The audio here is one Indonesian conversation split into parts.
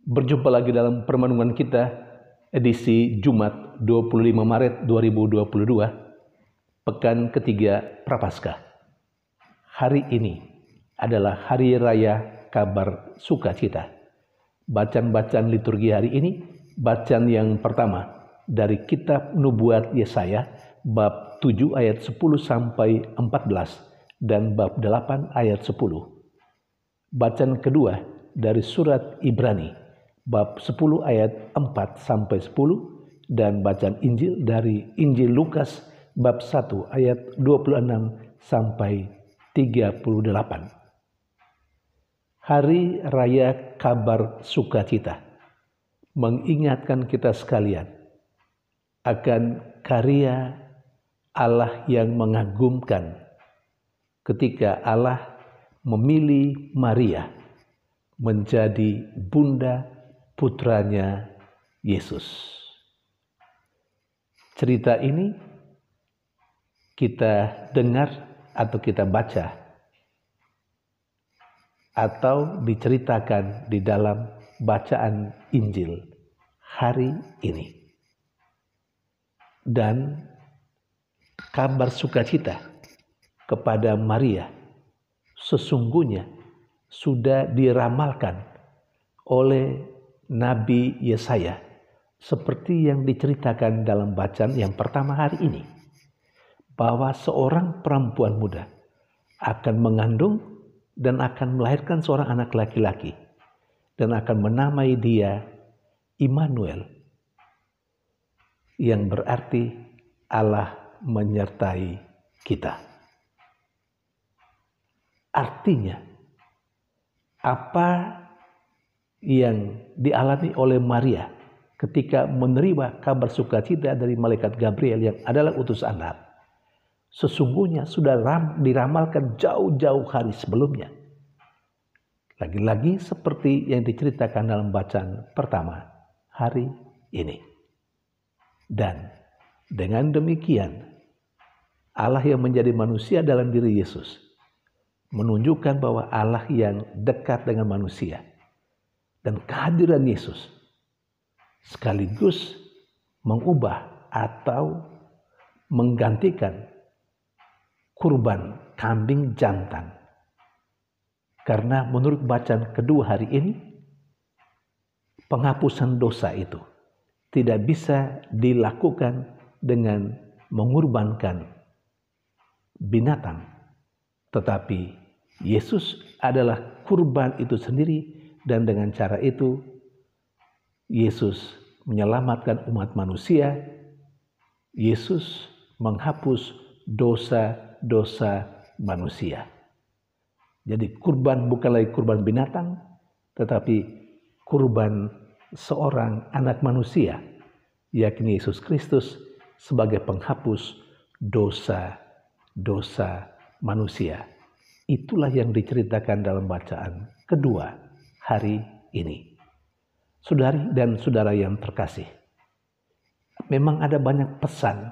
Berjumpa lagi dalam permenungan kita edisi Jumat 25 Maret 2022, pekan ketiga Prapaskah. Hari ini adalah Hari Raya Kabar Sukacita. Bacaan-bacaan liturgi hari ini, bacaan yang pertama dari kitab Nubuat Yesaya bab 7 ayat 10 sampai 14 dan bab 8 ayat 10. Bacaan kedua dari surat Ibrani bab 10 ayat 4 sampai 10 dan bacaan Injil dari Injil Lukas bab 1 ayat 26 sampai 38. Hari Raya Kabar Sukacita mengingatkan kita sekalian akan karya Allah yang mengagumkan ketika Allah memilih Maria menjadi bunda putranya Yesus. Cerita ini kita dengar atau kita baca atau diceritakan di dalam bacaan Injil hari ini. Dan kabar sukacita kepada Maria sesungguhnya sudah diramalkan oleh Nabi Yesaya seperti yang diceritakan dalam bacaan yang pertama hari ini, bahwa seorang perempuan muda akan mengandung dan akan melahirkan seorang anak laki-laki dan akan menamai dia Immanuel, yang berarti Allah menyertai kita. Artinya apa yang dialami oleh Maria ketika menerima kabar sukacita dari malaikat Gabriel yang adalah utusan Allah, sesungguhnya sudah diramalkan jauh-jauh hari sebelumnya. Lagi-lagi seperti yang diceritakan dalam bacaan pertama hari ini. Dan dengan demikian Allah yang menjadi manusia dalam diri Yesus menunjukkan bahwa Allah yang dekat dengan manusia. Dan kehadiran Yesus sekaligus mengubah atau menggantikan kurban kambing jantan. Karena menurut bacaan kedua hari ini, penghapusan dosa itu tidak bisa dilakukan dengan mengorbankan binatang. Tetapi Yesus adalah kurban itu sendiri. Dan dengan cara itu, Yesus menyelamatkan umat manusia. Yesus menghapus dosa-dosa manusia. Jadi kurban bukan lagi kurban binatang, tetapi kurban seorang anak manusia, yakni Yesus Kristus sebagai penghapus dosa-dosa manusia. Itulah yang diceritakan dalam bacaan kedua hari ini. Saudari dan saudara yang terkasih, memang ada banyak pesan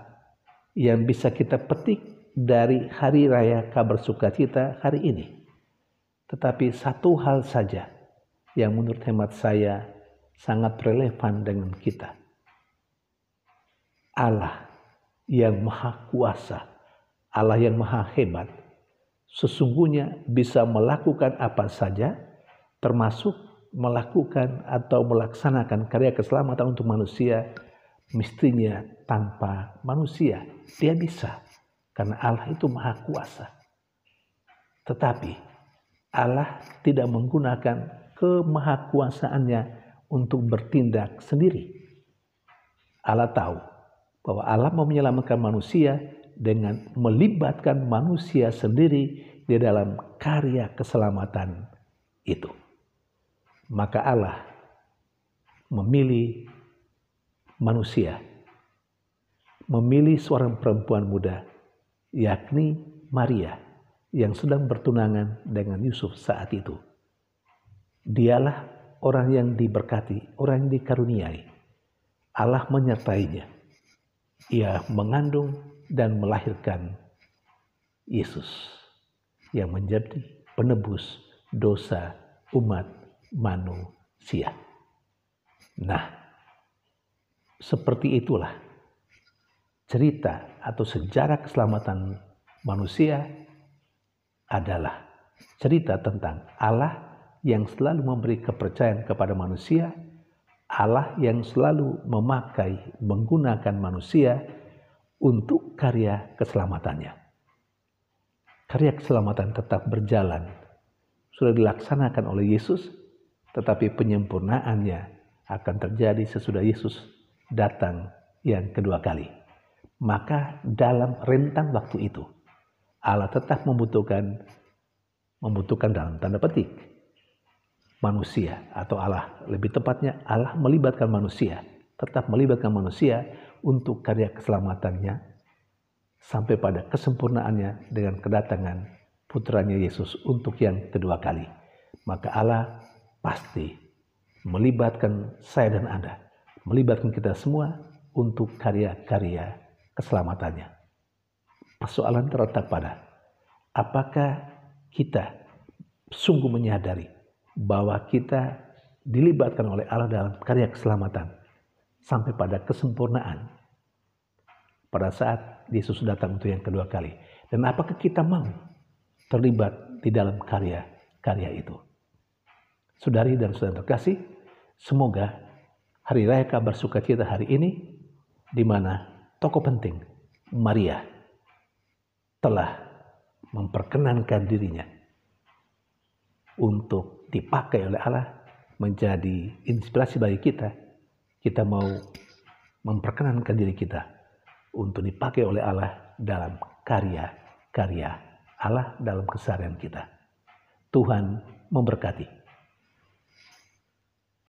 yang bisa kita petik dari Hari Raya Kabar Sukacita hari ini. Tetapi satu hal saja yang menurut hemat saya sangat relevan dengan kita. Allah yang maha kuasa, Allah yang maha hebat, sesungguhnya bisa melakukan apa saja, termasuk melakukan atau melaksanakan karya keselamatan untuk manusia, mestinya tanpa manusia. Dia bisa, karena Allah itu maha kuasa. Tetapi Allah tidak menggunakan kemahakuasaannya untuk bertindak sendiri. Allah tahu bahwa Allah mau menyelamatkan manusia dengan melibatkan manusia sendiri di dalam karya keselamatan itu. Maka Allah memilih manusia, memilih seorang perempuan muda, yakni Maria yang sedang bertunangan dengan Yusuf saat itu. Dialah orang yang diberkati, orang yang dikaruniai. Allah menyertainya. Ia mengandung dan melahirkan Yesus yang menjadi penebus dosa umat manusia. Nah, seperti itulah cerita atau sejarah keselamatan manusia adalah cerita tentang Allah yang selalu memberi kepercayaan kepada manusia, Allah yang selalu menggunakan manusia untuk karya keselamatannya. Karya keselamatan tetap berjalan, sudah dilaksanakan oleh Yesus, tetapi penyempurnaannya akan terjadi sesudah Yesus datang yang kedua kali. Maka dalam rentang waktu itu, Allah tetap membutuhkan dalam tanda petik manusia, atau Allah, lebih tepatnya Allah melibatkan manusia, tetap melibatkan manusia untuk karya keselamatannya sampai pada kesempurnaannya dengan kedatangan putranya Yesus untuk yang kedua kali. Maka Allah pasti melibatkan saya dan Anda, melibatkan kita semua untuk karya-karya keselamatannya. Persoalan terletak pada apakah kita sungguh menyadari bahwa kita dilibatkan oleh Allah dalam karya keselamatan sampai pada kesempurnaan pada saat Yesus datang untuk yang kedua kali. Dan apakah kita mau terlibat di dalam karya-karya itu? Saudari dan saudara terkasih, semoga Hari Raya Kabar Sukacita hari ini, di mana tokoh penting Maria telah memperkenankan dirinya untuk dipakai oleh Allah menjadi inspirasi bagi kita. Kita mau memperkenankan diri kita untuk dipakai oleh Allah dalam karya-karya Allah dalam keseharian kita. Tuhan memberkati.